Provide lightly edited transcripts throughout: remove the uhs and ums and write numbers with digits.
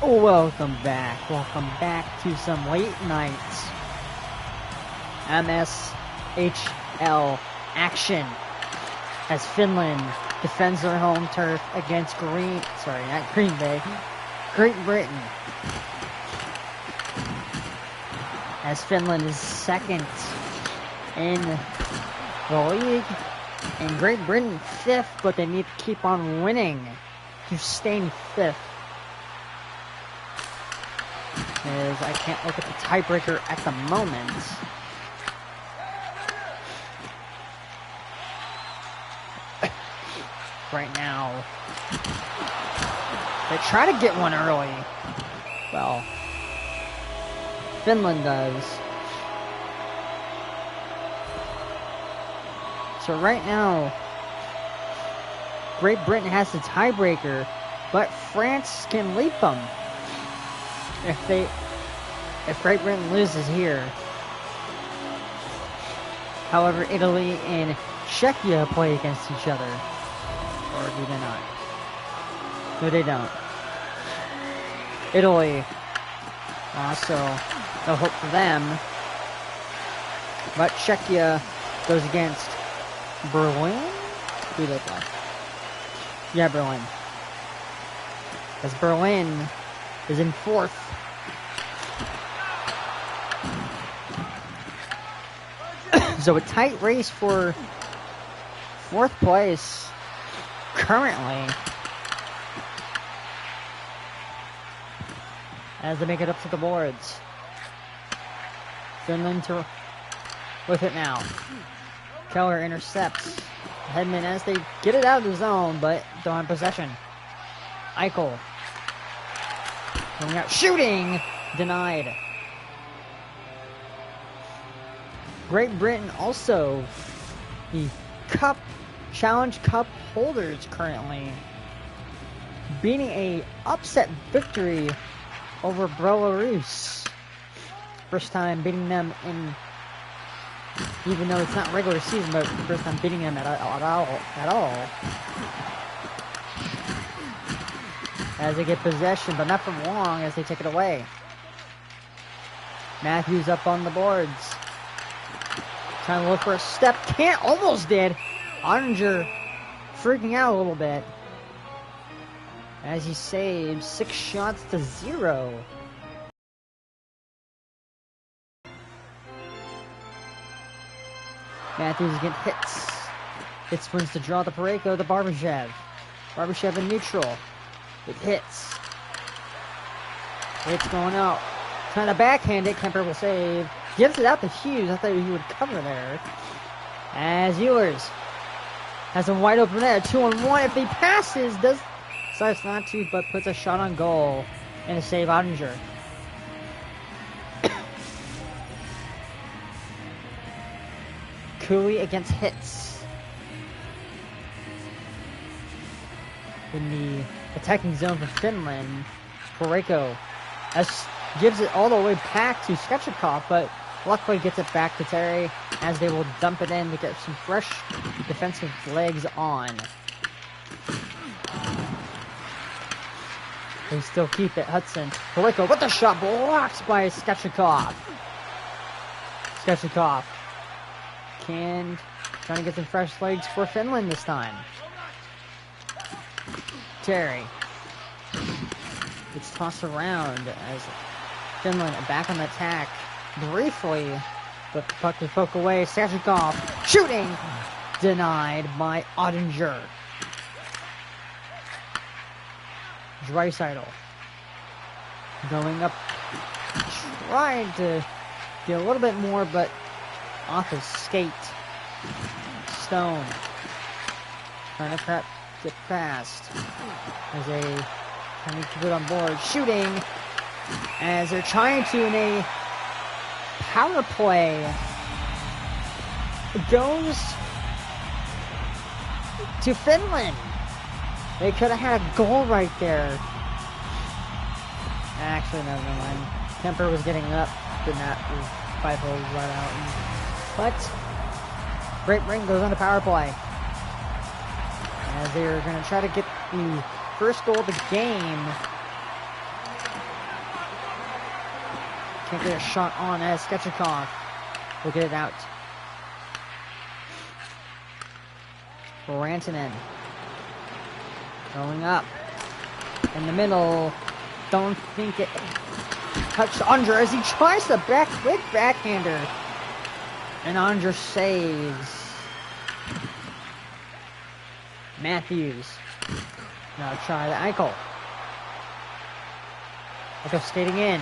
Welcome back. Welcome back to some late nights MSHL action as Finland defends their home turf against Great Britain. As Finland is second in the league and Great Britain fifth, but they need to keep on winning to stay in fifth. As I can't look at the tiebreaker at the moment. Right now, they try to get one early. Well, Finland does. So right now, Great Britain has the tiebreaker, but France can leap them. If Great Britain loses here. However, Italy and Czechia play against each other. Or do they not? No, they don't. Italy, also, no hope for them. But Czechia goes against Berlin? Who do they play? Yeah, Berlin. As Berlin is in fourth. So a tight race for fourth place currently as they make it up to the boards. Finland with it now. Keller intercepts Hedman as they get it out of the zone, but don't have possession. Eichel going out, shooting, denied. Great Britain also the Challenge Cup holders currently, beating a upset victory over Belarus. First time beating them in, even though it's not regular season, but first time beating them at all. As they get possession, but not for long as they take it away. Matthews up on the boards. Trying to look for a step. Can't, almost did. Ottinger freaking out a little bit. As he saves 6 shots to 0. Matthews again hits. Hits wins to draw the Pareko to Barbashev. Barbashev in neutral. It hits. It's going out. Trying to backhand it. Kemper will save. Gives it out to Hughes. I thought he would cover there. As Ehlers has a wide open there. 2-on-1. If he passes, decides not to, but puts a shot on goal. And a save Ottinger. Cooley against Hits. In the attacking zone for Finland. Pareko gives it all the way back to Skechnikov, but luckily gets it back to Terry as they will dump it in to get some fresh defensive legs on. They still keep it. Hudson. Pareko with the shot, blocked by Skechnikov. Skechnikov trying to get some fresh legs for Finland this time. Terry. It's tossed around as Finland back on the attack briefly, but the puck is poked away. Skechnikov shooting, denied by Ottinger. Draisaitl going up, trying to get a little bit more, but off his skate. Stone trying to get past as they trying to keep it on board. Shooting as they're trying to in a power play. It goes to Finland. They could have had a goal right there. Actually, no, never mind. Kemper was getting up, did not. 5 holes right out. But Great Britain goes on the power play as they're going to try to get the first goal of the game Can't get a shot on as Sketchikov will get it out. Rantanen going up in the middle. Don't think it touched Andre as he tries to quick backhander. And Andre saves. Matthews. Now try the ankle. Eichel skating in.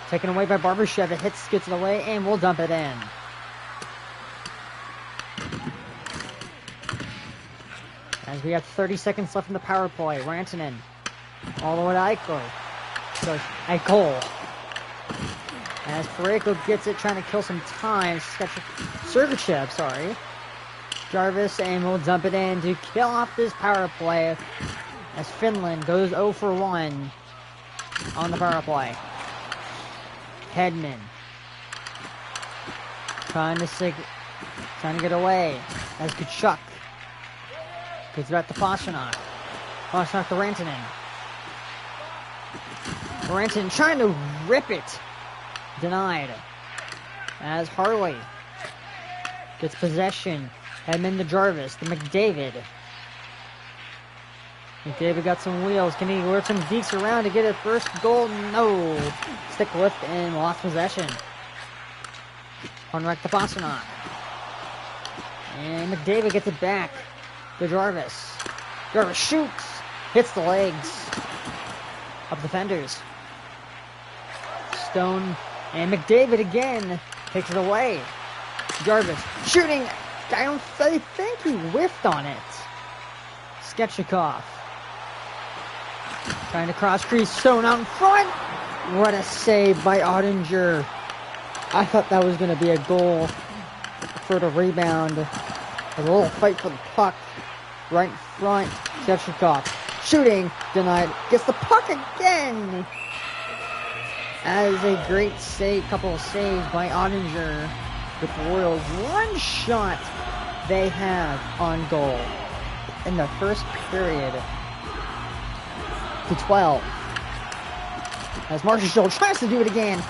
Taken away by Barbashev. It gets it away, and we'll dump it in. As we have 30 seconds left in the power play. Rantanen all the way to Eichel. So Eichel. As Parayko gets it, trying to kill some time. Sergachev, sorry. Jarvis, and we'll dump it in to kill off this power play. As Finland goes 0 for 1 on the power play. Hedman trying to get away. As Kachuk gets back to Pasternak. Pasternak to Rantanen. Rantanen trying to rip it. Denied. As Harley gets possession. Hedman to Jarvis. To McDavid. McDavid got some wheels. Can he work some deeks around to get a first goal? No. Stick lift and lost possession. Conrack to Pasternak. And McDavid gets it back to Jarvis. Jarvis shoots. Hits the legs of defenders. Stone and McDavid again takes it away. Jarvis shooting. I think he whiffed on it. Sketchikov trying to cross crease. Stone out in front. What a save by Ottinger. I thought that was going to be a goal for the rebound. A little fight for the puck. Right in front. Sketchikov shooting. Denied. Gets the puck again. As a great save, couple of saves by Ottinger with the Royals. One shot they have on goal in the first period to 12. As MSHL tries to do it again.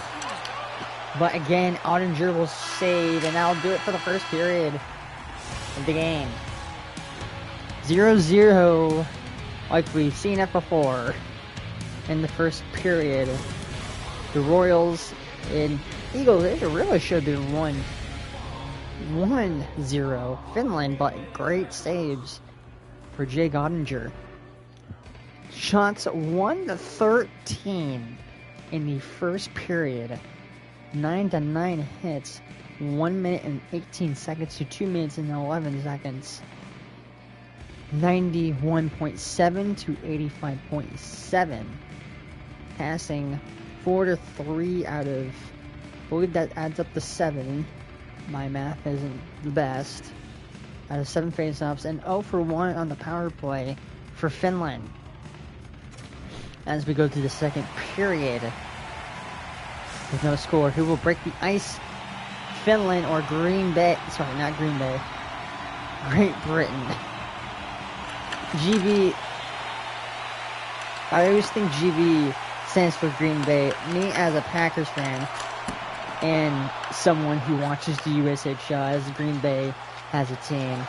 But again, Ottinger will save, and that'll do it for the first period of the game. 0-0, like we've seen it before in the first period. The Royals and Eagles, it really should have been 1-0 Finland, but great saves for Jake Ottinger. Shots 1-13 in the first period. 9-9 hits. 1 minute and 18 seconds to 2 minutes and 11 seconds. 91.7 to 85.7. Passing 4-3 out of, I believe that adds up to 7. My math isn't the best. Out of 7 faceoffs, and 0 for 1 on the power play for Finland. As we go to the second period, with no score, who will break the ice? Finland or Green Bay? Sorry, not Green Bay. Great Britain. GB. I always think GB stands for Green Bay. Me as a Packers fan and someone who watches the USHL as Green Bay has a team.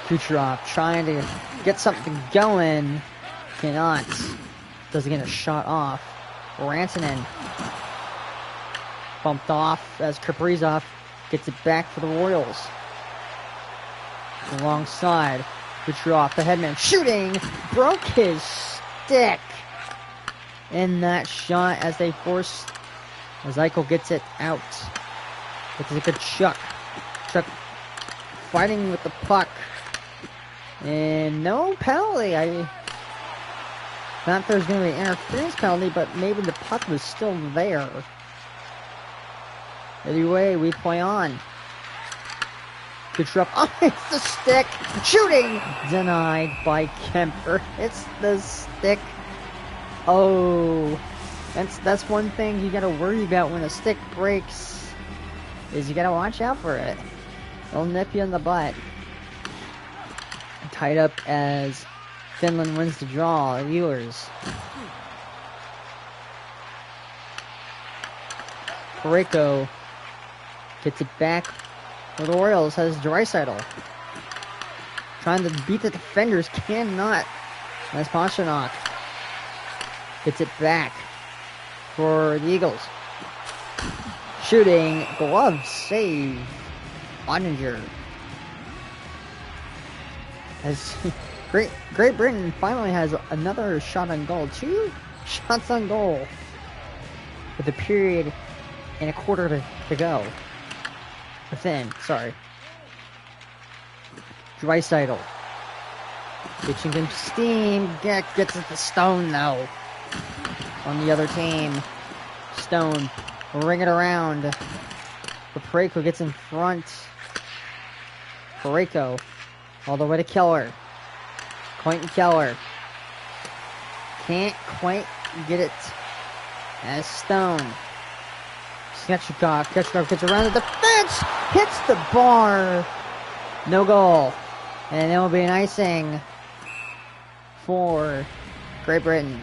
Kucherov trying to get something going. Cannot. Doesn't get a shot off. Rantanen bumped off as Kaprizov gets it back for the Royals. Alongside Kucherov, the headman shooting, broke his stick in that shot as they force, as Eichel gets it out. It's a good Chuck fighting with the puck. And no penalty. I thought there was going to be an interference penalty, but maybe the puck was still there. Anyway, we play on. Kucherov, oh, it's the stick. Shooting! Denied by Kemper. It's the stick. Oh, that's one thing you got to worry about when a stick breaks, is you got to watch out for it. It'll nip you in the butt. Tied up as Finland wins the draw. Viewers. Pareko gets it back for the Royals. Has Draisaitl trying to beat the defenders, cannot. That's Pasternak. Gets it back for the Eagles. Shooting, glove save. Ottinger. As Great Britain finally has another shot on goal. 2 shots on goal with a period and a quarter to go. Within, sorry. Draisaitl. Pitching some steam. Gets it to Stone though. On the other team. Stone. Ring it around. But Pareko gets in front. Pareko. All the way to Keller. Quentin Keller. Can't quite get it. As Stone. Sketchkov gets around the defense. Hits the bar. No goal. And it will be an icing for Great Britain.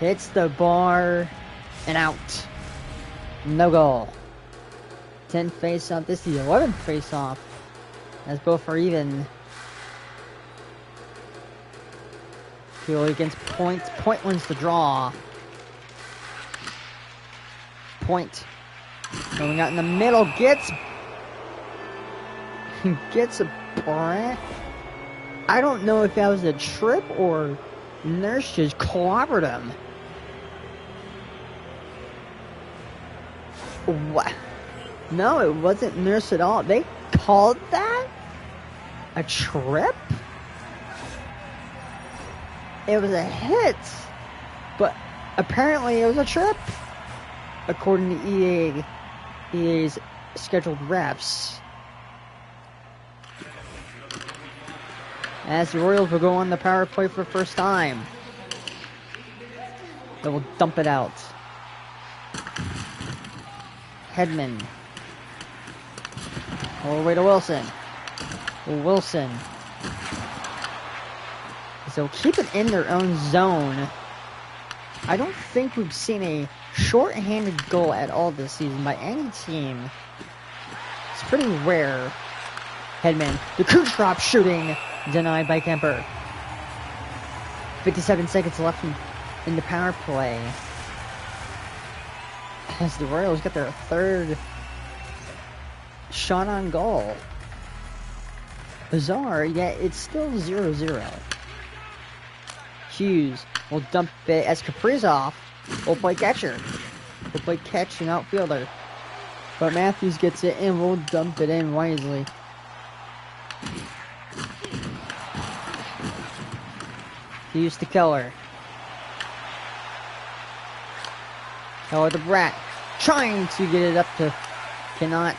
Hits the bar and out. No goal. 10 face-off. This is the 11th face-off. As both are even. Field against Point. Point wins the draw. Point. Going out in the middle. Gets a breath. I don't know if that was a trip or Nurse just clobbered him. What? No, it wasn't Nurse at all. They called that a trip? It was a hit, but apparently it was a trip, according to EA's scheduled reps. As the Royals will go on the power play for the first time. They will dump it out. Hedman. All the way to Wilson. Wilson. So keep it in their own zone. I don't think we've seen a short-handed goal at all this season by any team. It's pretty rare. Hedman. The Kucherov shooting. Denied by Kemper. 57 seconds left in the power play. As the Royals get their third shot on goal. Bizarre, yet it's still 0-0. Hughes will dump it as Kaprizov will play catcher. Will play catch and outfielder. But Matthews gets it and will dump it in wisely. Hughes to Keller. Keller to Bratt. Trying to get it up to cannot.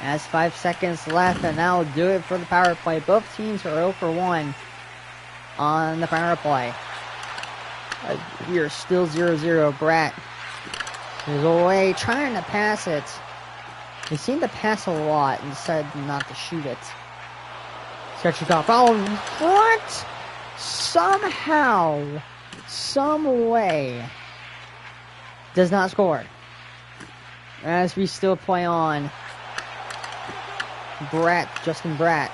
As 5 seconds left, and that'll do it for the power play. Both teams are 0 for 1 on the power play. We are still 0-0. Bratt is away, trying to pass it. They seem to pass a lot and decided not to shoot it. Sketchkov out in front! Somehow, some way, does not score. As we still play on. Justin Bratt.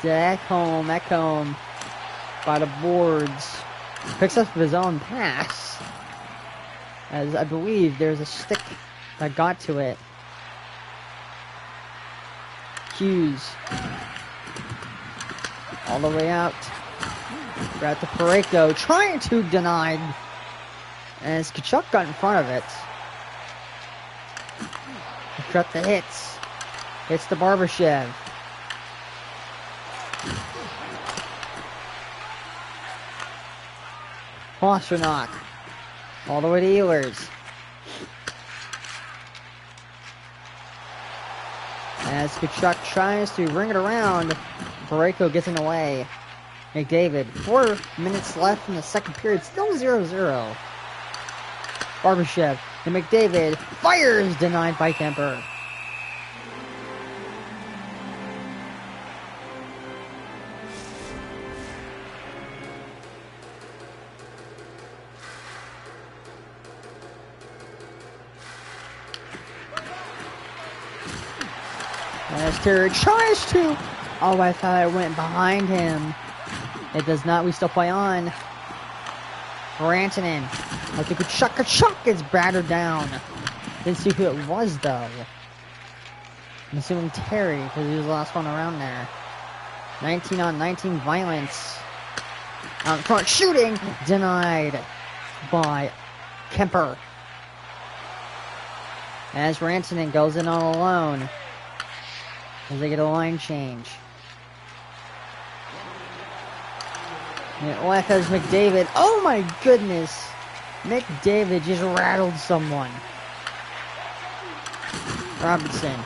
Ekholm by the boards. Picks up his own pass. As I believe there's a stick that got to it. Hughes. All the way out. Bratt to Pareko. Trying to deny. As Kachuk got in front of it. Cut the hits. Hits the Barbashev. Pasternak. All the way to Ehlers. As Kachuk tries to ring it around, Pareko gets in the way. McDavid, 4 minutes left in the second period, still 0-0. Barbashev and McDavid fires, denied by Kemper. As Terry tries to. Oh, I thought it went behind him. It does not. We still play on. Rantanen. I think Kachuk gets battered down. Didn't see who it was, though. I'm assuming Terry, because he was the last one around there. 19 on 19 violence. Out in front, shooting! Denied by Kemper. As Rantanen goes in all alone. As they get a line change. And left has McDavid. Oh my goodness! McDavid just rattled someone. Robinson.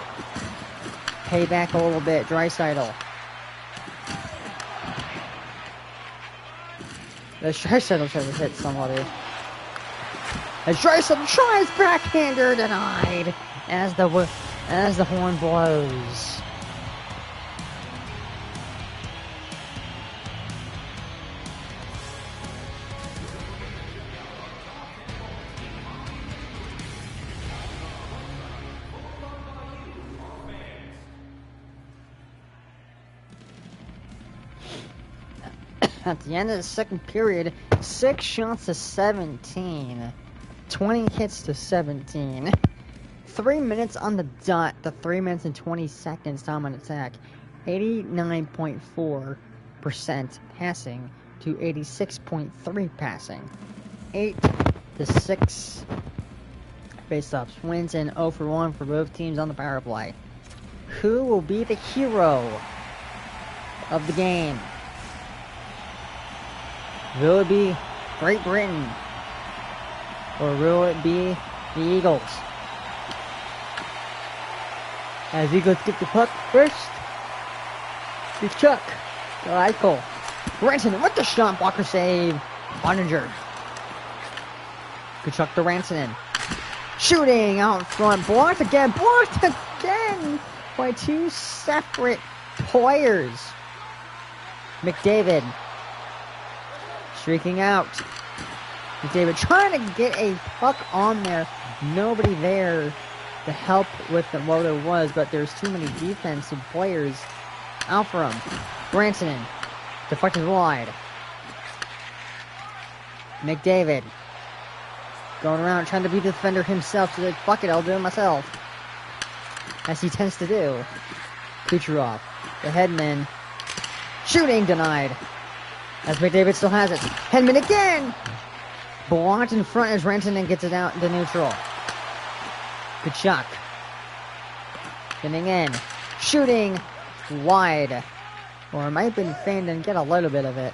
Pay back a little bit. Draisaitl. As Draisaitl tries to hit somebody. As Draisaitl tries backhander, denied. As the horn blows. At the end of the second period, 6 shots to 17. 20 hits to 17. 3 minutes on the dot to 3 minutes and 20 seconds time on attack. 89.4% passing to 86.3 passing. 8 to 6 face-offs. Wins and 0 for 1 for both teams on the power play. Who will be the hero of the game? Will it be Great Britain? Or will it be the Eagles? As Eagles get the puck first. Chuck. Eichel. Rantanen with the shot blocker save. Ottinger. Kachuk to Rantanen. Shooting out front. Blocked again. Blocked again by 2 separate players. McDavid. Streaking out. McDavid trying to get a puck on there. Nobody there to help with what it was, but there's too many defensive players out for him. Rantanen. Deflected wide. McDavid. Going around trying to be the defender himself. So like, fuck it, I'll do it myself. As he tends to do. Kucherov. The headman. Shooting denied. As McDavid still has it. Hedman again! Blocked in front as Rantanen gets it out into neutral. Kachuk. Getting in. Shooting wide. Or it might have been feigned and get a little bit of it.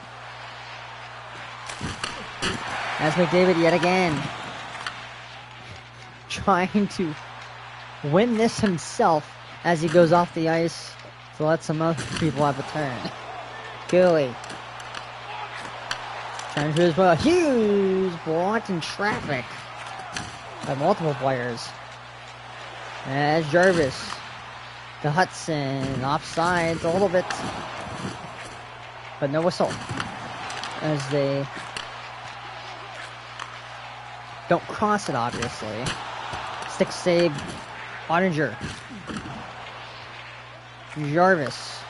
As McDavid yet again. Trying to win this himself as he goes off the ice to let some other people have a turn. Gilly. Trying to do as well. Hughes blocked in traffic by multiple players. As Jarvis to Hudson. Offsides a little bit. But no whistle. As they don't cross it, obviously. Stick save. Ottinger. Jarvis.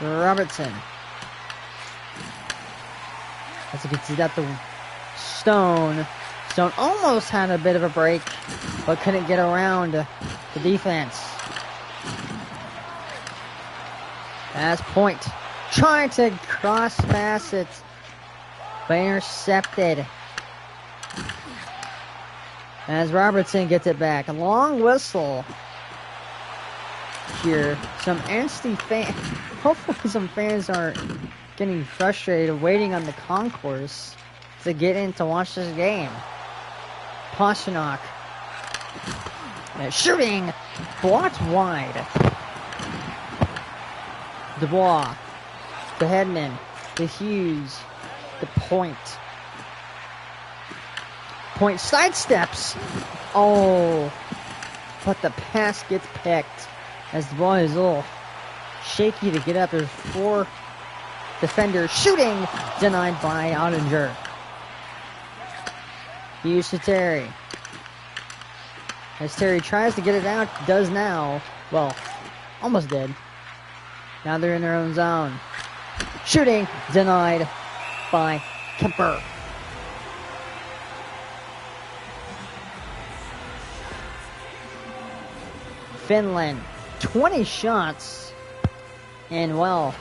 Robertson. As you can see that the Stone almost had a bit of a break, but couldn't get around the defense. As Point trying to cross pass it, but intercepted. As Robertson gets it back. A long whistle here. Some angsty fans. Hopefully some fans aren't getting frustrated waiting on the concourse to get in to watch this game. Pasternak. Shooting. Blocked wide. Dubois. The Hedman. The Hughes. The Point. Point sidesteps. Oh. But the pass gets picked. As the ball is a little shaky to get up. There's 4 defenders shooting. Denied by Ottinger. Hughes to Terry. As Terry tries to get it out, does now. Well, Almost did. Now they're in their own zone. Shooting denied by Kemper. Finland, 20 shots. And well,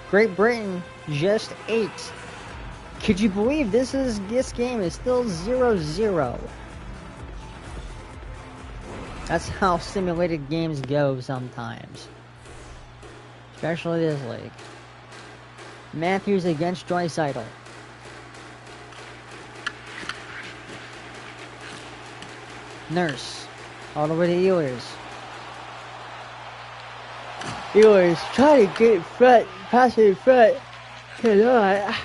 Great Britain, just 8. Could you believe this game is still 0-0? That's how simulated games go sometimes. Especially this league. Matthews against Draisaitl. Nurse. All the way to Ehlers. Ehlers trying to get in front. Pass it in front. Cannot.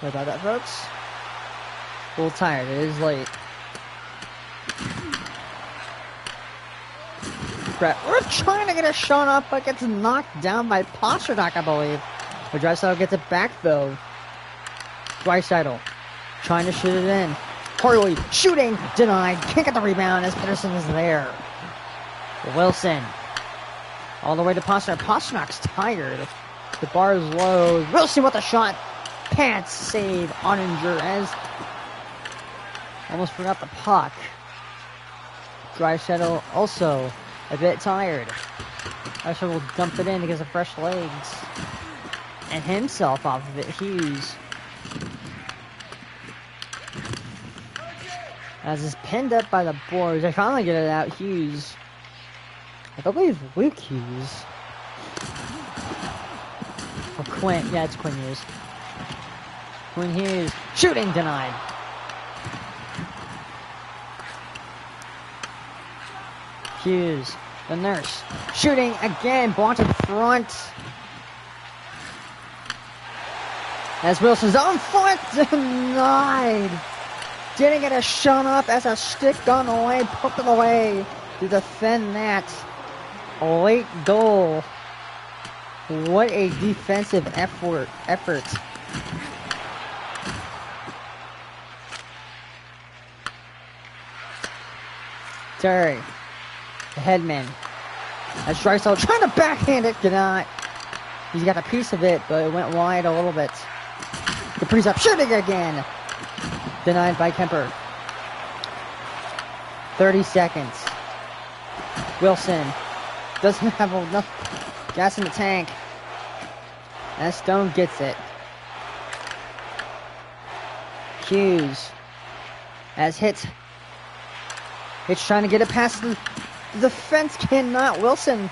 What about that, folks? A little tired. It is late. Crap. We're trying to get a shot off, but gets knocked down by Pasternak, I believe. But Draisaitl gets it back, though. Draisaitl trying to shoot it in. Harley shooting, denied. Can't get the rebound as Peterson is there. Wilson all the way to Pasternak. Pasternak's tired. The bar is low. Wilson with the shot. Pants save. Oninger as almost forgot the puck. Draisaitl also a bit tired. Draisaitl will dump it in to get some fresh legs. And himself off of it. Hughes. As is pinned up by the boards. I finally get it out. Hughes. I believe Luke Hughes. Or Quinn. Yeah, it's Quinn Hughes. Quinn Hughes. Shooting denied. Hughes. The nurse. Shooting again. Blocked in front. As Wilson's on foot. Denied. Didn't get a shot up as a stick gone away. Poked it away to defend that. A late goal. What a defensive effort. Terry, the headman. As Draisaitl trying to backhand it, cannot. He's got a piece of it, but it went wide a little bit. Kaprizov shooting again. Denied by Kemper. 30 seconds. Wilson doesn't have enough gas in the tank. And Stone gets it. Hughes as hits. It's trying to get it past the defense. Cannot. Wilson.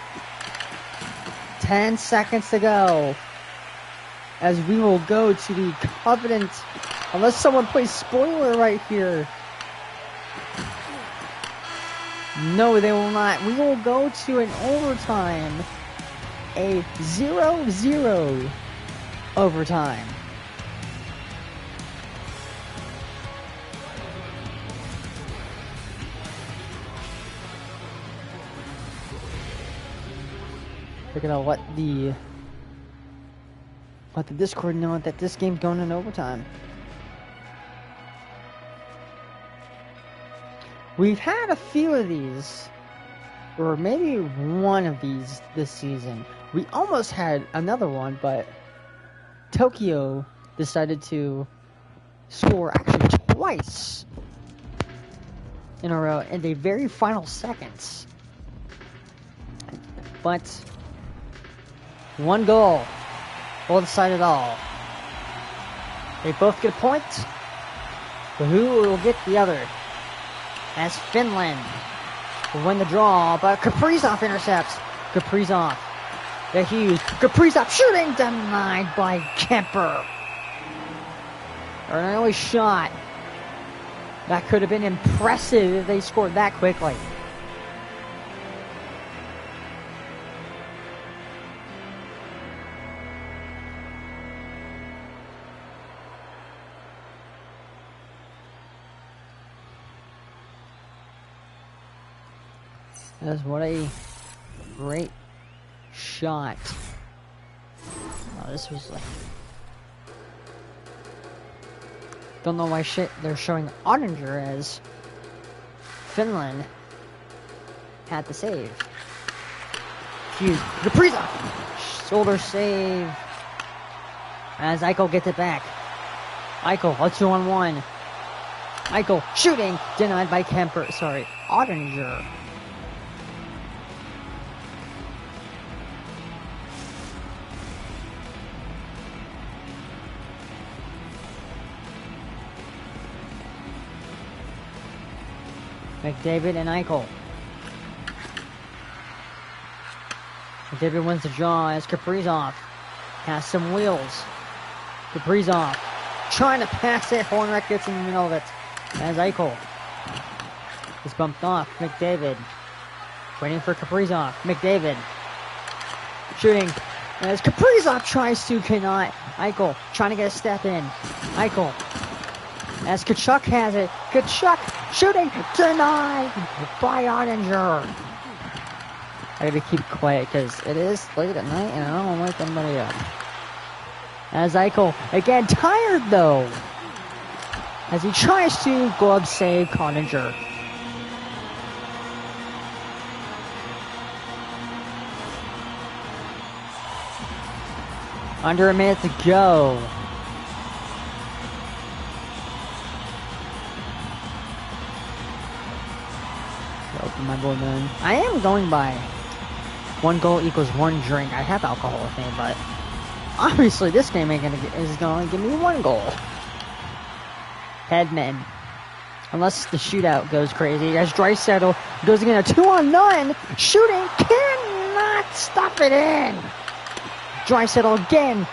10 seconds to go. As we will go to the Covenant. Unless someone plays spoiler right here. No, they will not. We will go to an overtime. A 0-0 overtime. They're gonna let the Discord know that this game's going in overtime. We've had a few of these, or maybe one of these this season. We almost had another one, but Tokyo decided to score actually twice in a row in the very final seconds. But one goal will decide it all. They both get a point, but who will get the other? As Finland will win the draw, but Kaprizov intercepts. Kaprizov, the Hughes. Kaprizov shooting denied by Kemper. An early shot. That could have been impressive if they scored that quickly. That's what a great shot. Oh, this was like... Don't know why they're showing Oninger as Finland had the save. Matthews. Kaprizov. Shoulder save. As Eichel gets it back. Eichel, a 2-on-1. Eichel shooting. Denied by Kemper. Sorry, Ottinger. McDavid and Eichel. McDavid wins the draw as Kaprizov has some wheels. Kaprizov trying to pass it. Hornrek gets in the middle of it as Eichel is bumped off. McDavid waiting for Kaprizov. McDavid shooting as Kaprizov tries to, cannot. Eichel trying to get a step in. Eichel as Tkachuk has it. Tkachuk shooting, denied by Ottinger. I gotta keep quiet because it is late at night and I don't want to wake anybody up. As Eichel, again tired though, as he tries to glove save Ottinger. Under a minute to go. Open my boy man. I am going by 1 goal equals 1 drink. I have alcohol with me, but obviously this game is gonna give me 1 goal. Hedman. Unless the shootout goes crazy. As Draisaitl goes again, a 2-on-9. Shooting, cannot stop it in. Draisaitl again.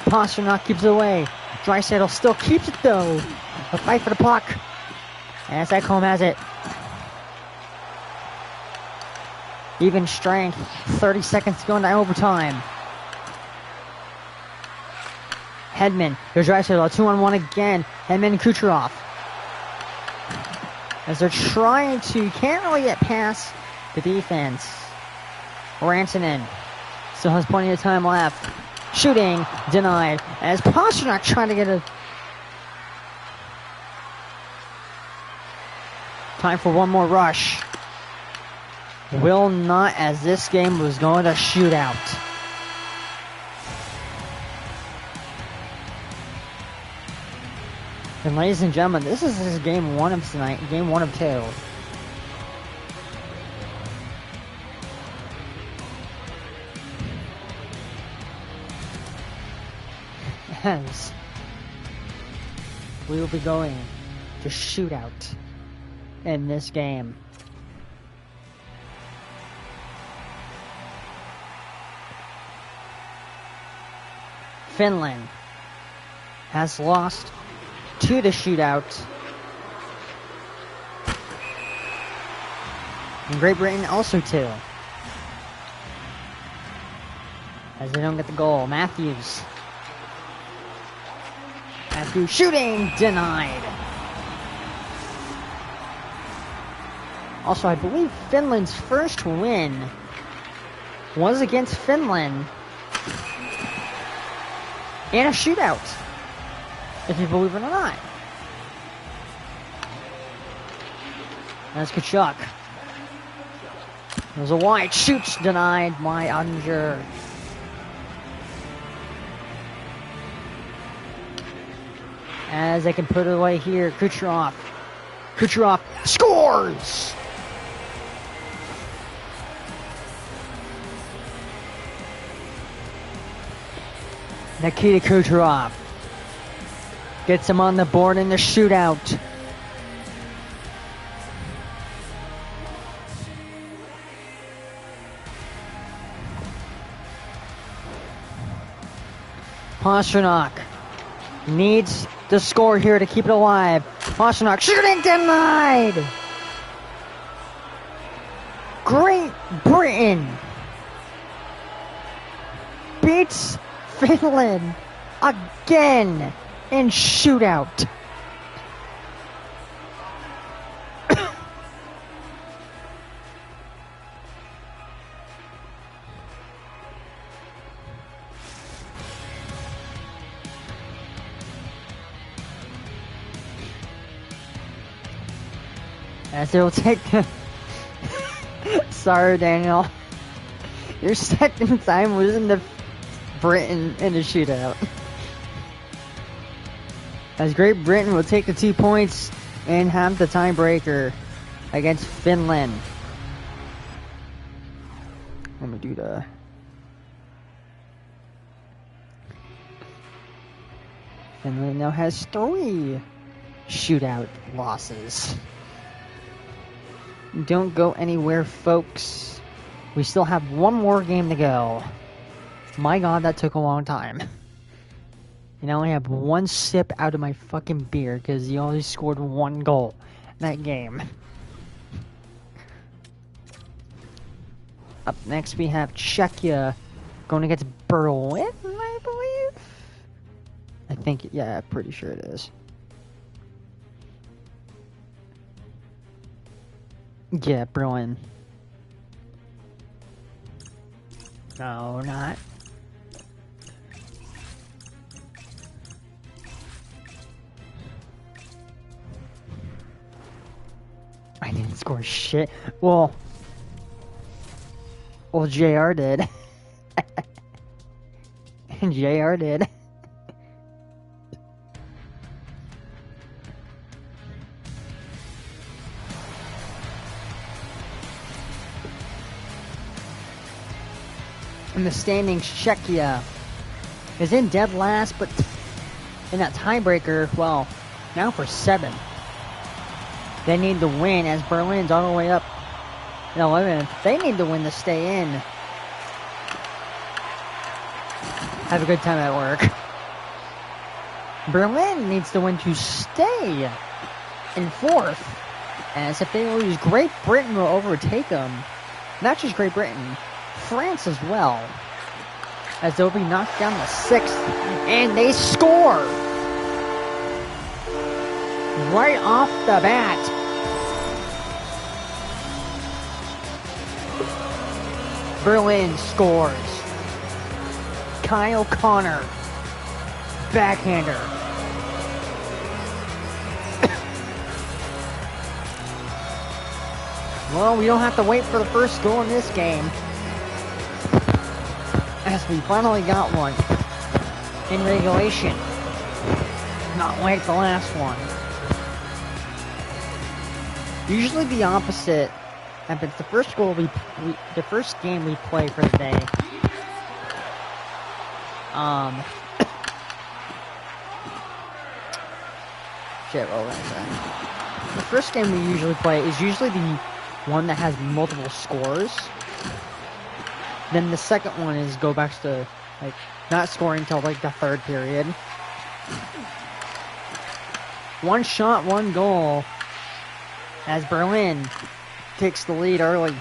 Pasternak keeps it away. Draisaitl still keeps it though. A fight for the puck. As Ekholm has it. Even strength. 30 seconds to go into overtime. Hedman. There's Draisaitl. 2-on-1 again. Hedman and Kucherov. As they're trying to, can't really get past the defense. Rantanen still has plenty of time left. Shooting, denied. As Pasternak trying to get a... Time for one more rush. Will not, as this game was going to shootout. And ladies and gentlemen, this is game 1 of tonight, game 1 of 2. As we will be going to shootout in this game. Finland has lost to the shootout. And Great Britain also too. As they don't get the goal. Matthews shooting, denied. Also, I believe Finland's first win was against Finland in a shootout, if you believe it or not. That's Tkachuk. There's a wide shoots, denied by Ottinger. As they can put it away here, Kucherov scores! Nikita Kucherov gets him on the board in the shootout. Pasternak needs the score here to keep it alive. Pasternak shooting, denied! Great Britain beats Finland again in shootout. As they will take the... Sorry, Daniel. Your second time was in the Britain in a shootout. As Great Britain will take the 2 points and have the tiebreaker against Finland. Let me do the... Finland now has 3 shootout losses. Don't go anywhere, folks. We still have 1 more game to go. My god, that took a long time. And I only have 1 sip out of my fucking beer because he only scored 1 goal in that game. Up next we have Czechia going against Berlin, I believe. I think, yeah, pretty sure it is. Yeah, Berlin. No, not. I didn't score shit. Well, JR did. And JR did. In the standings, Czechia is in dead last, but in that tiebreaker, well, now for 7. They need to win as Berlin's all the way up in 11th. They need to win to stay in. Have a good time at work. Berlin needs to win to stay in 4th. As if they lose, Great Britain will overtake them. Not just Great Britain, France as well. As they'll be knocked down to 6th. And they score! Right off the bat. Berlin scores. Kyle Connor. Backhander. Well, we don't have to wait for the first goal in this game. As we finally got one. In regulation. Not like the last one. Usually the opposite happens. The first goal the first game we play for the day. Shit, what was that? The first game we usually play is usually the one that has multiple scores. Then the second one is go back to like not scoring until like the 3rd period. 1 shot, 1 goal. As Berlin takes the lead early.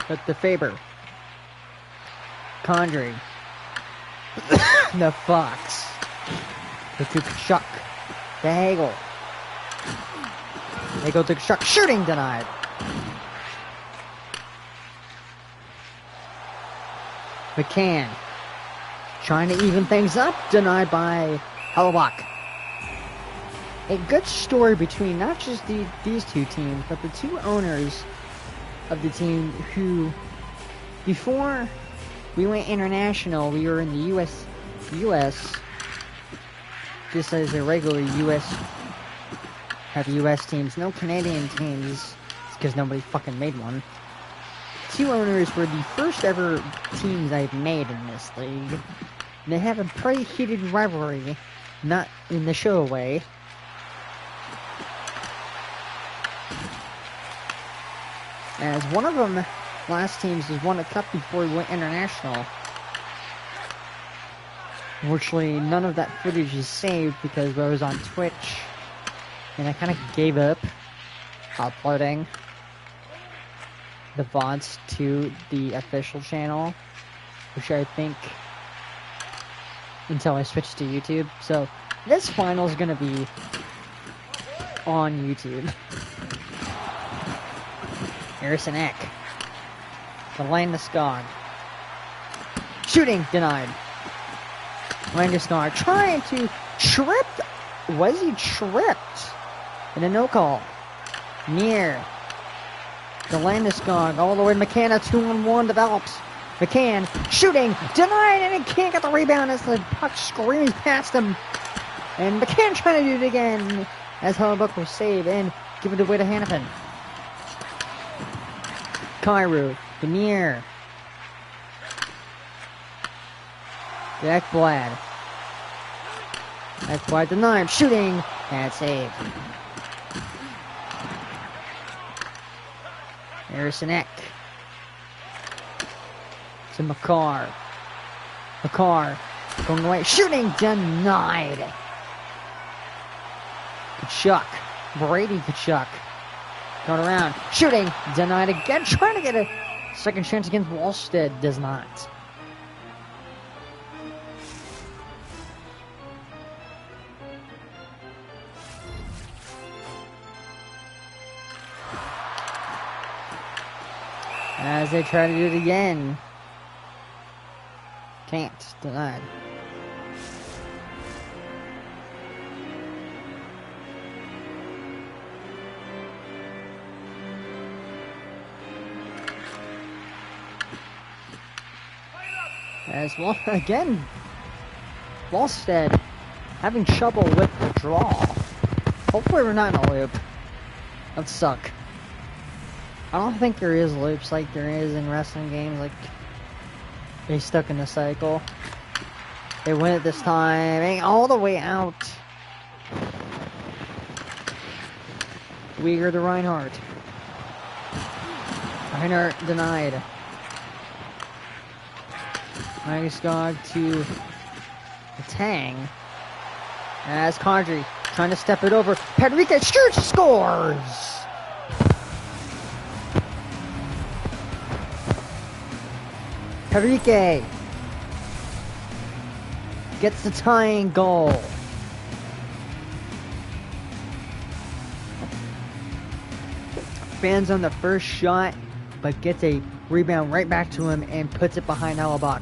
But the Faber. Condry. The Fox. The Tukachuk. The Hagel. They go to Tukachuk. Shooting denied. McCann. Trying to even things up, denied by Hellebach. A good story between not just these 2 teams, but the 2 owners of the team who, before we went international, we were in the U.S. just as a regular have U.S. teams, no Canadian teams, because nobody fucking made one. 2 owners were the first ever teams I've made in this league. They have a pretty heated rivalry, not in the show way. As one of them, last teams, has won a cup before we went international. Unfortunately, none of that footage is saved because I was on Twitch, and I kind of gave up uploading the VODs to the official channel, which I think until I switched to YouTube. So this final is gonna be on YouTube. Harrison Eck. The Landeskog. Shooting denied. Landeskog trying to trip. Was he tripped? And a no call. Near. The Landeskog all the way to McCann. A 2-on-1 develops. McCann shooting. Denied, and he can't get the rebound as the puck screams past him. And McCann trying to do it again as Hellebuck will save and give it away to Hannafin. Cairo. Demir. Ekblad. Ekblad denied. Shooting. And saved. Harrison Eck. To McCarr. McCarr. Going away. Shooting. Denied. Kachuk. Brady Kachuk. Going around. Shooting. Denied again. Trying to get a second chance against Wallstead. Does not. As they try to do it again. Can't. Denied. As well, again, Wallstead having trouble with the draw. Hopefully we're not in a loop. That'd suck. I don't think there is loops like there is in wrestling games, like they stuck in the cycle. They win it this time, all the way out. Uyghur to Reinhardt. Reinhardt denied. Landeskog to Tang. As Condry trying to step it over. Pedrique shoots, scores! Pedrique gets the tying goal. Fans on the first shot, but gets a rebound right back to him and puts it behind Hellebuck.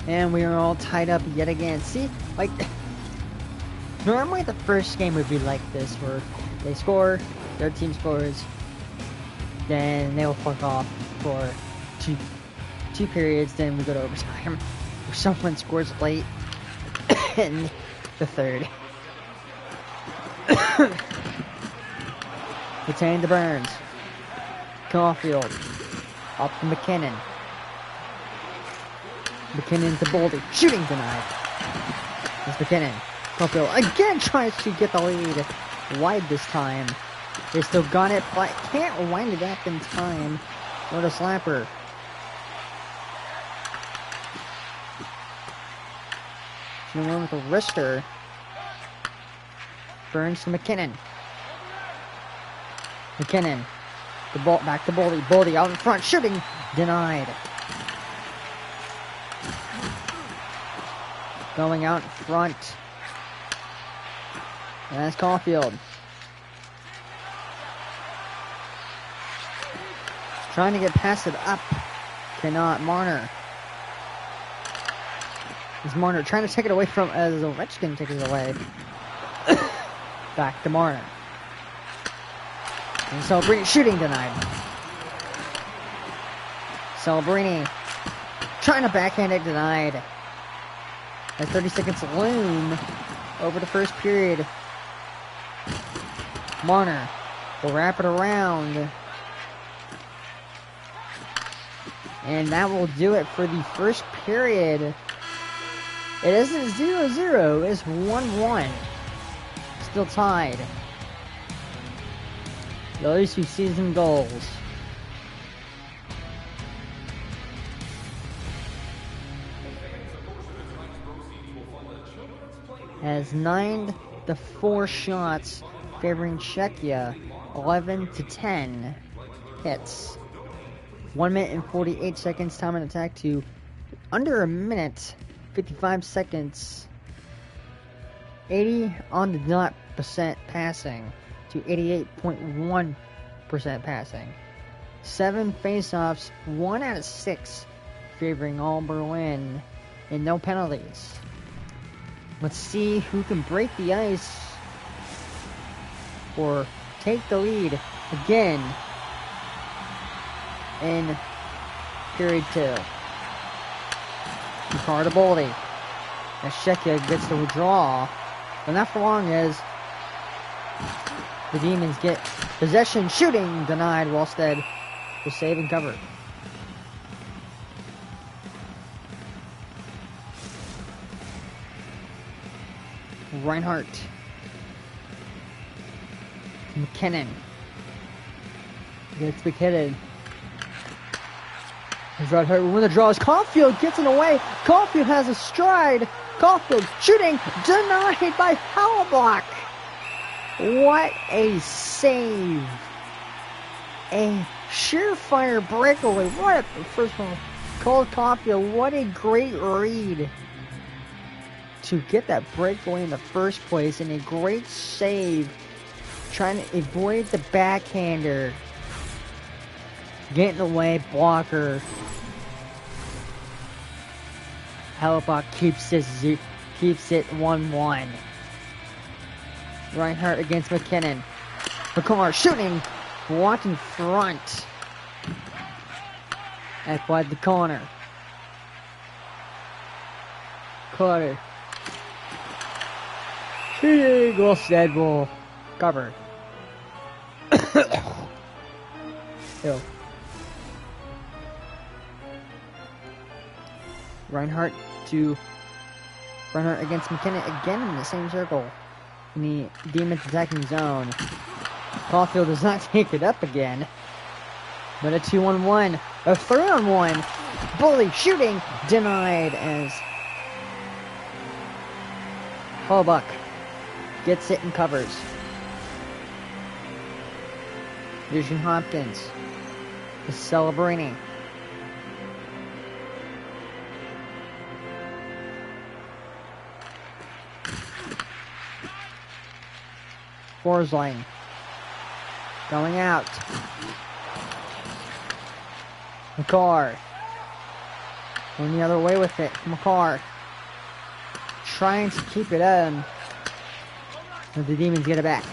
And we are all tied up yet again. See, like, normally the first game would be like this, where they score, their team scores, then they'll fuck off for two periods, then we go to overtime, or someone scores late in the third. Retain to Burns. Caulfield. Up to McKinnon. McKinnon to Boldy. Shooting denied. It's McKinnon. Caulfield again tries to get the lead. Wide this time. They still got it, but can't wind it up in time. What a slapper. She's one with a wrister. Burns to McKinnon. McKinnon. The ball back to Boldy. Boldy out in front. Shooting denied. Going out in front. And that's Caulfield. Trying to get past it up. Cannot. Marner. Is Marner trying to take it away from as Ovechkin takes it away. Back to Marner. And Celebrini shooting denied. Celebrini trying to backhand it denied. As 30 seconds loom over the first period. Marner will wrap it around. And that will do it for the first period. It isn't 0-0, it's 1-1. Still tied. Those two season goals. Has 9-4 shots favoring Czechia, 11-10 hits. 1 minute and 48 seconds time on attack to under a minute, 55 seconds. 80 on the dot percent passing to 88.1% passing. 7 face-offs, 1 out of 6 favoring all Berlin, and no penalties. Let's see who can break the ice or take the lead again in period 2. Ricardo Boldy. As Czechia gets the withdrawal, but not for long as the Demons get possession. Shooting denied. Wallstead will save and cover. Reinhardt. McKinnon. Gets McKinnon. Reinhardt will win the draws. Caulfield gets it away. Caulfield has a stride. Caulfield shooting. Denied by Hallenbach. What a save. A surefire breakaway. What a, first of all, Cole Caulfield, what a great read to get that breakaway in the first place, and a great save trying to avoid the backhander. Getting away, blocker. Hallenbach keeps it 1-1. Reinhardt against McKinnon. McCarr shooting, blocked in front. At wide the corner. Carter. Shooting, Wallstead will cover. Ew. Reinhardt against McKinnon again in the same circle. In the Demons attacking zone. Caulfield does not take it up again. But a 2-on-1. A 3-on-1. Bully shooting. Denied as Hallenbach gets it and covers. Vision Hopkins is celebrating. Forsling going out. McCarr going the other way with it. McCarr trying to keep it in, but the Demons get it back.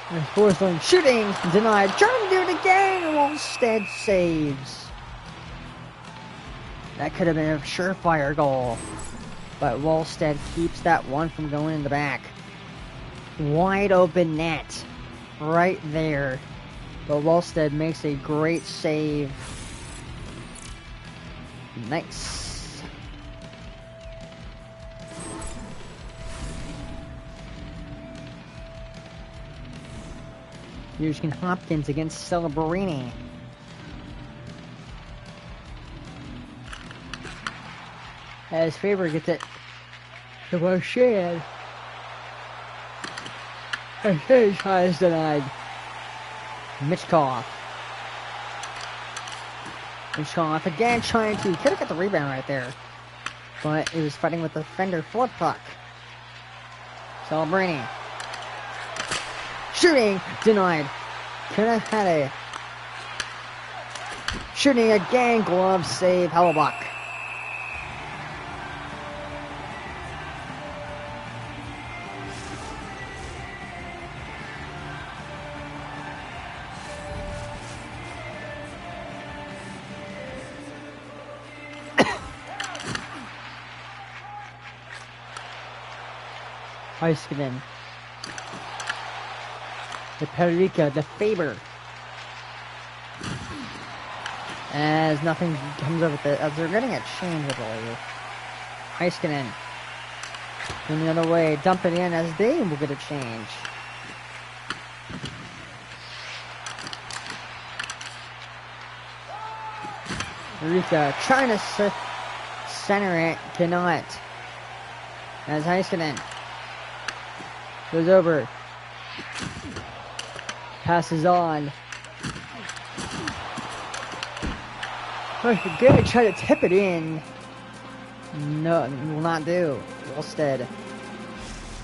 And Forsling shooting denied. Trying to do it again. Wallstead saves. That could have been a surefire goal. But Wallstead keeps that one from going in the back. Wide open net. Right there. But Wallstead makes a great save. Nice. Here's Hopkins against Celebrini. As Faber gets it to Marchand. And his tries denied. Mitchkoff again trying to, could have got the rebound right there. But he was fighting with the defender flip puck. Celebrini. Shooting denied. Could have had a shooting again. Glove save. Hallenbach. Heiskanen. The Perica, the Faber. As nothing comes up with it, as they're getting a change, I believe. Heiskanen. Going the other way, dump it in as they will get a change. Perica trying to center it, cannot. As Heiskanen goes over. Passes on. Again, try to tip it in. No, will not do. Wallstead.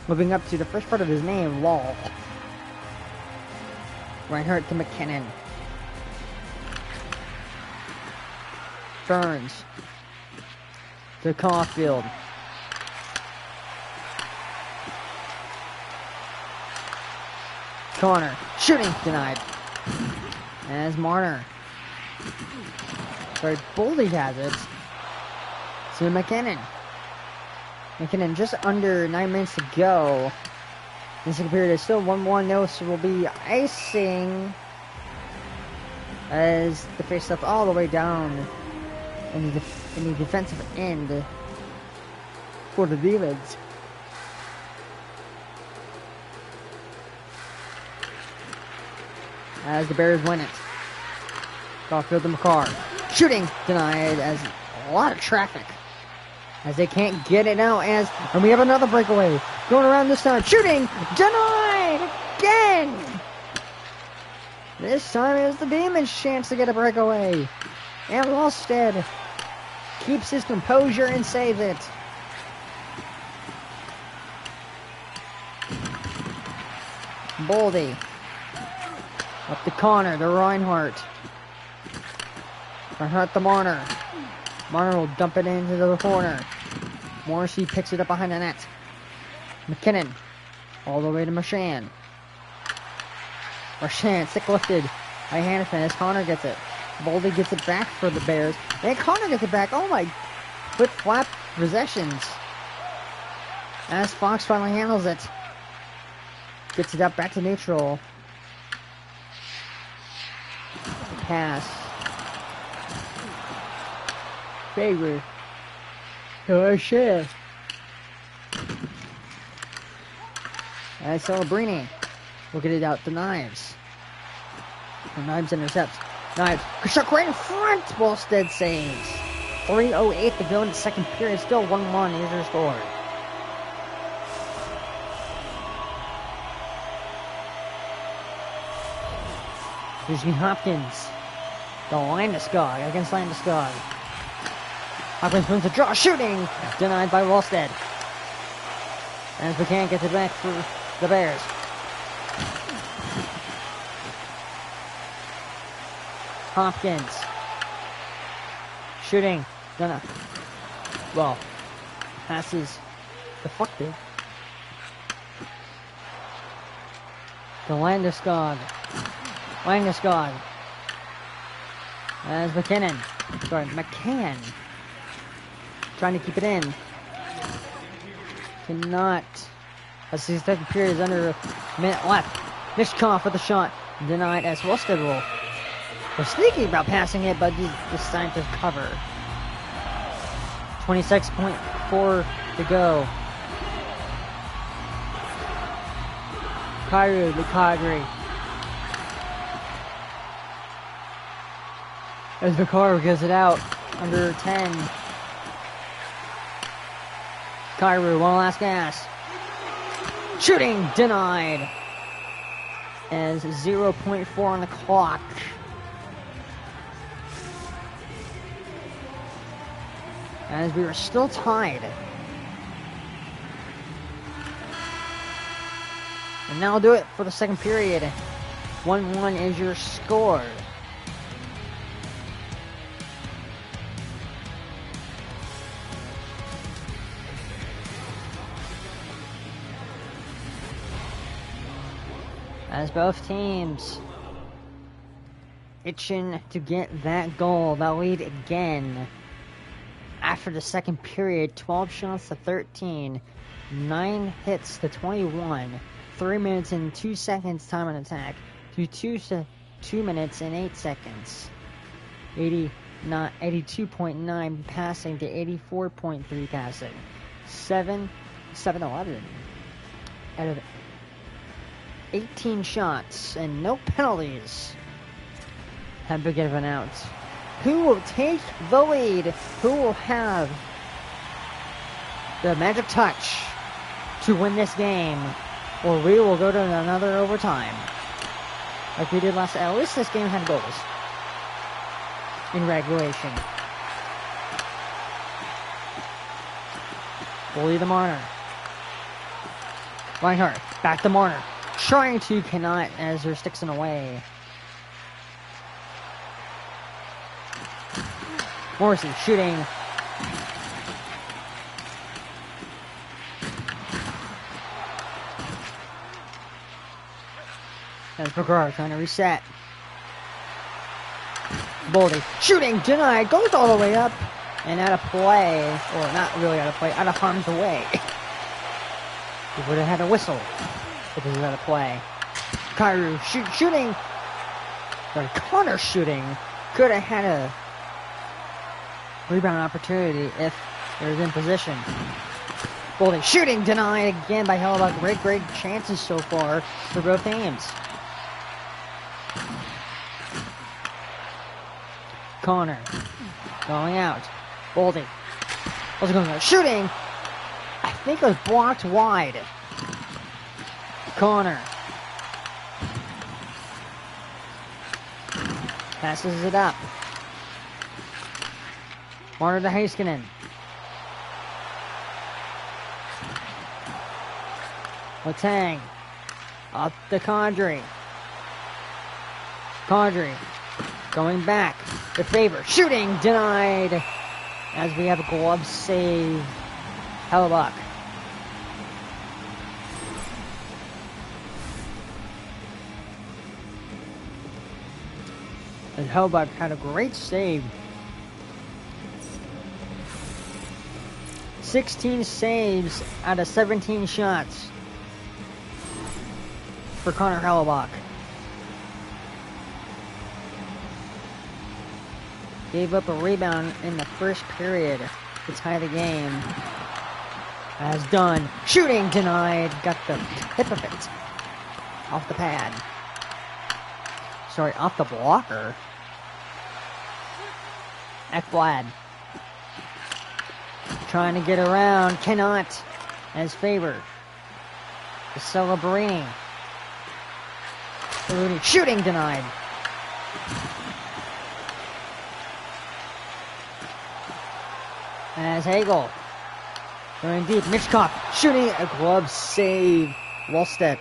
Moving up to the first part of his name, Wall. Reinhardt to McKinnon. Burns to Caulfield. Corner. Shooting denied. As Marner. Sorry, Boldy has it. To McKinnon. McKinnon just under 9 minutes to go. The second period is still 1-1. No, so will be icing as the face up all the way down in the defensive end for the Demons. As the Bears win it. Caulfield to McCarr. Shooting denied as a lot of traffic. As they can't get it out and we have another breakaway. Going around this time. Shooting denied again. This time it was the Demons' chance to get a breakaway. And Wallstead keeps his composure and saves it. Boldy. Up to Connor, to Reinhardt. Reinhardt to Marner. Marner will dump it into the corner. Morrissey picks it up behind the net. McKinnon. All the way to Marchand. Marchand, stick lifted by Hannafin as Connor gets it. Boldy gets it back for the Bears. And Connor gets it back. Oh my. Flip-flap possessions. As Fox finally handles it. Gets it up back to neutral. Pass. Favor. Oh shit. And Celebrini will get it out to Knives. And Knives intercepts. Knives. Kachuk right in front. Wallstead saves. 3:08 to go in the second period. Still 1-1. Here's your score. Here's Hopkins. The Landeskog against Landeskog. Hopkins wins the draw. Shooting! Denied by Wallstead. And McCann gets it back for the Bears. Hopkins. Shooting. Well, passes deflected. To Landeskog. Landeskog. As McKinnon. Sorry, McCann. Trying to keep it in. Cannot. As the second period is under a minute left. Mishkov with the shot. Denied as Wallstead was sneaky about passing it, but decided to cover. 26.4 to go. Kairu, the Cadre. As Vicar gets it out, under 10. Kairu, one last gas. Shooting denied. As 0.4 on the clock. As we are still tied. And that'll do it for the second period. 1-1 is your score. As both teams itching to get that goal, that lead again. After the second period, 12 shots to 13, 9 hits to 21, 3 minutes and 2 seconds time on attack, to 2 minutes and 8 seconds. 82.9 passing to 84.3 passing. 7-11 out of 18 shots and no penalties have been given out. Who will take the lead? Who will have the magic touch to win this game? Or we will go to another overtime. Like we did last. At least this game had goals in regulation. Bully the Marner. Reinhardt, back to Marner. Trying to, cannot, as they're sticks in the way. Morrissey shooting. That's Bergara trying to reset. Boldy shooting, denied, goes all the way up and out of play, or not really out of play, out of harm's way. He would have had a whistle if it was out of play. Kairu shooting, or Connor shooting, could have had a rebound opportunity if he was in position. Boldy shooting, denied again by Hellebuck. Great chances so far for both teams. Connor going out. Boldy also going out. Shooting! I think it was blocked wide. Connor passes it up. Marner to Heiskanen. Letang up to Condrey. Condrey going back to Favor. Shooting denied as we have a glove save. Hellebuck. And Hellebuck had a great save. 16 saves out of 17 shots for Connor Hellebuck. Gave up a rebound in the first period to tie the game. As done. Shooting denied. Got the tip of it. Off the pad. Sorry, off the blocker. Ekblad. Trying to get around. Cannot. As Favor. To Celebrini. Shooting denied. As Hagel going deep. Mitchkov shooting a glove save. Wallstedt.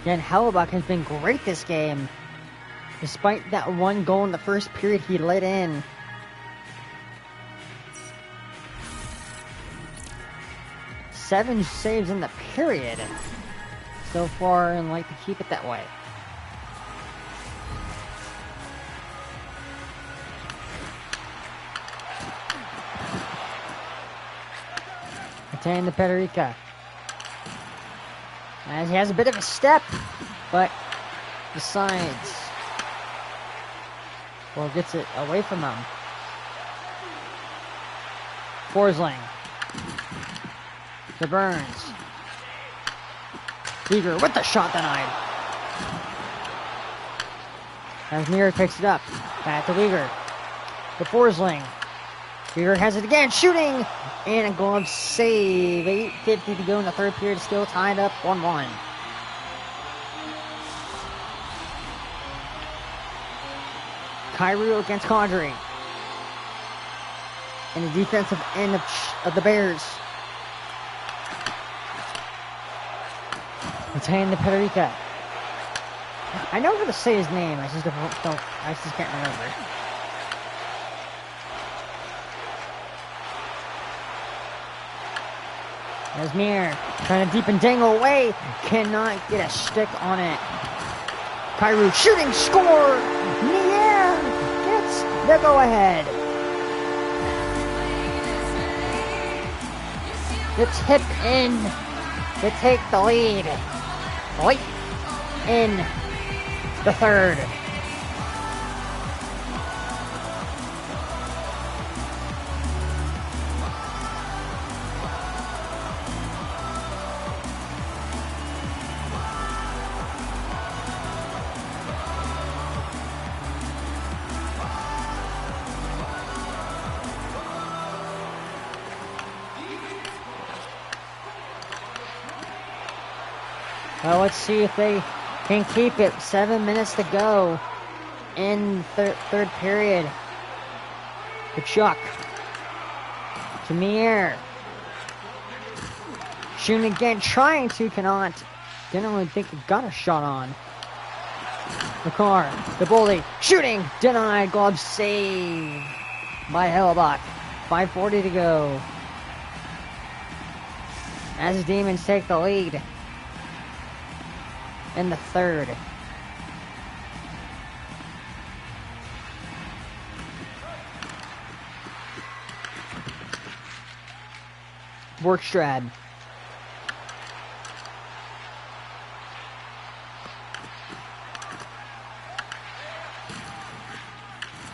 Again, Hellebuck has been great this game. Despite that one goal in the first period he let in. Seven saves in the period so far, and like to keep it that way. Attain to Pederica. As he has a bit of a step, but decides, or gets it away from him. Forsling. To Burns. Eager with the shot denied. As Mirror picks it up. Back to Uyghur. To Forsling. Uyghur has it again. Shooting! And a glove save. 8:50 to go in the third period. Still tied up 1-1. Kyrou against Condrey. In the defensive end of the Bears. Attain to Pederica. I know how to say his name, I just can't remember. There's Mir trying to deep and dangle away. Cannot get a stick on it. Kyrou shooting, score! Nier gets the go-ahead. The tip in to take the lead. Late in the third. Well, let's see if they can keep it. 7 minutes to go in third period. Kachuk. Jameer. Shooting again, trying to, cannot. Didn't really think he got a shot on. McCarr, the bully, shooting, denied, glove save by Hellebuck. 5:40 to go. As the Demons take the lead in the third. Borkstrad.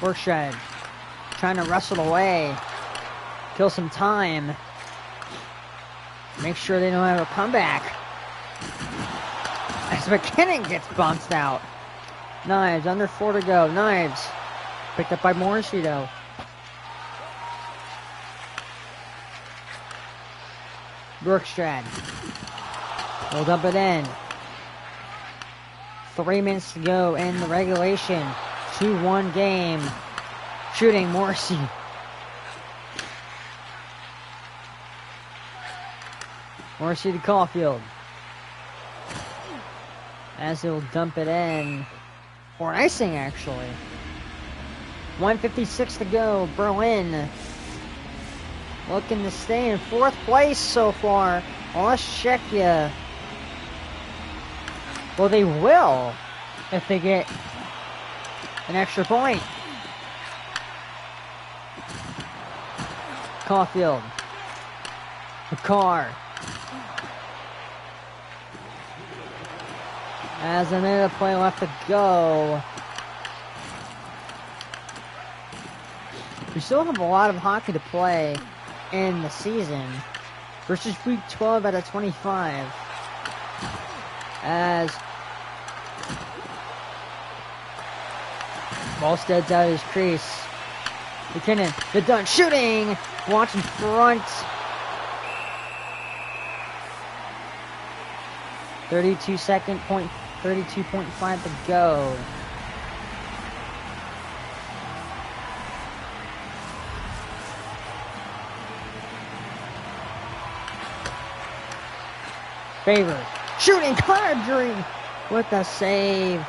Borkstrad trying to wrestle away, kill some time, make sure they don't have a comeback. As McKinnon gets bounced out. Knives, under 4 to go. Knives, picked up by Morrissey though. Borkstrad will dump it in. 3 minutes to go in the regulation. 2-1 game. Shooting, Morrissey. Morrissey to Caulfield. As he'll dump it in. For an icing, actually. 1:56 to go. Berlin looking to stay in 4th place so far. Czechia. Well, they will if they get an extra point. Caulfield. McCarr. As a minute of play left to go. We still have a lot of hockey to play in the season. Versus week 12 out of 25. As Wallstead's out of his crease. McKinnon, the dunk, shooting! Watch in front. 32.5 to go. Favor. Shooting, Kadri with a save.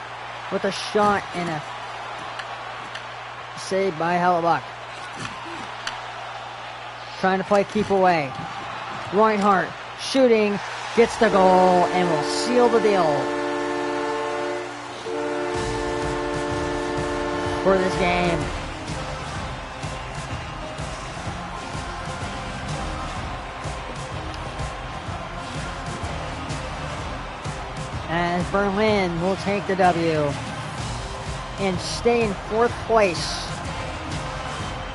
With a shot and a save by Hellebuck. Trying to play keep away. Reinhardt shooting, gets the goal, and will seal the deal for this game. As Berlin will take the W and stay in 4th place.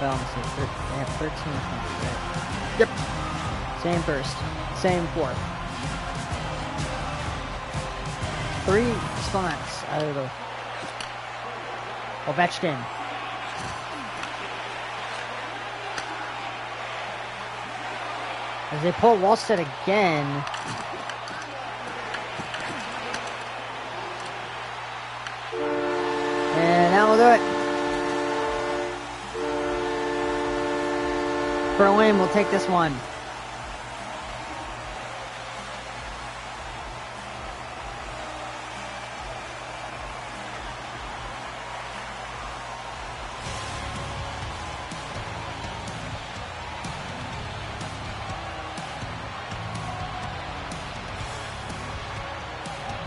Well, they have 13 points. Yep. Same first. Same 4th. 3 spots out of the Ovechkin. As they pull Wallstead again. And that will do it. Berlin will take this one.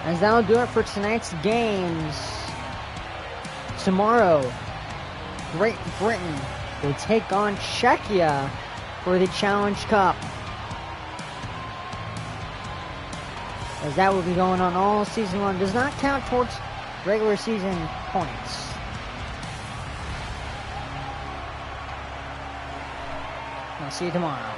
As that'll do it for tonight's games. Tomorrow, Great Britain will take on Czechia for the Challenge Cup. As that will be going on all season long. Does not count towards regular season points. I'll see you tomorrow.